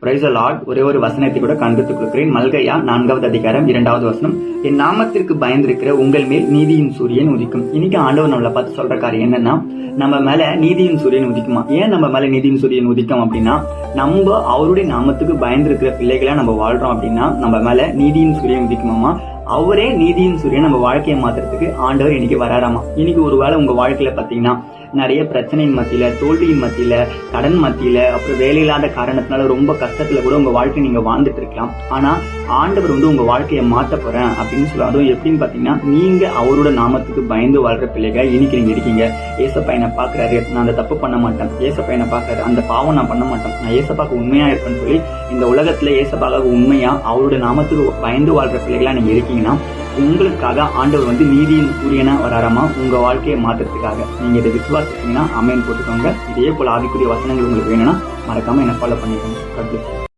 Praise the Lord. ஒரே ஒரு வசனத்தை கூட காண்பித்துக் கொடுக்கிறேன். மல்கையா 4வது அதிகாரம் 2வது வசனம். என் நாமத்திற்கு பயந்திருக்கிற உங்கள் மேல் நீதியின் சூரியன் உதிக்கும். இன்னைக்கு ஆண்டவர் நம்மளை பார்த்து சொல்ற காரியம் என்னன்னா, நம்ம மேல நீதியின் சூரியன் உதிக்குமா? ஏன் நம்ம மேல நீதியின் சூரியன் உதிக்கும் அப்படின்னா, நம்ம அவருடைய நாமத்துக்கு பயந்திருக்கிற பிள்ளைகளா நம்ம வாழ்றோம் அப்படின்னா நம்ம மேல நீதியின் சூரியன் உதிக்குமாமா. அவரே நீதியின் சூரியன் நம்ம வாழ்க்கையை மாத்துறதுக்கு ஆண்டவர் இன்னைக்கு வராராமா. இன்னைக்கு ஒருவேளை உங்க வாழ்க்கையில பாத்தீங்கன்னா நிறைய பிரச்சனையின் மத்தியில, தோல்வியின் மத்தியில, கடன் மத்தியில, அப்புறம் வேலையில்லாத காரணத்தினால ரொம்ப கஷ்டத்துல கூட உங்க வாழ்க்கை நீங்க வாழ்ந்துட்டு இருக்கலாம். ஆனா ஆண்டவர் உங்க வாழ்க்கையை மாத்த போறேன் அப்படின்னு சொல்லுவாங்க. அதுவும் எப்படின்னு பாத்தீங்கன்னா, நீங்க அவரோட நாமத்துக்கு பயந்து வாழ்ற பிள்ளைகள் இன்னைக்கு நீங்க இருக்கீங்க. ஏசப்பா என்ன பாக்குறாரு, நான் அந்த தப்பு பண்ண மாட்டேன். ஏசப்பா என்ன பாக்குறாரு, அந்த பாவம் நான் பண்ண மாட்டேன். நான் ஏசப்பாக்கு உண்மையா இருப்பேன்னு சொல்லி இந்த உலகத்துல ஏசப்பாக உண்மையா அவரோட நாமத்துக்கு பயந்து வாழ்ற பிள்ளைகளா நீங்க இருக்கீங்கன்னா, உங்களுக்காக ஆண்டவர் நீதியின் சூரியனா வராராமா உங்க வாழ்க்கையை மாத்துறதுக்காக. நீங்க இதை விசுவாசிச்சீங்கன்னா அமேன் போட்டுக்கோங்க. இதே போல ஆவிக்குரிய வசனங்கள் உங்களுக்கு வேணும்னா மறக்காம என்ன ஃபாலோ பண்ணிக்கோங்க.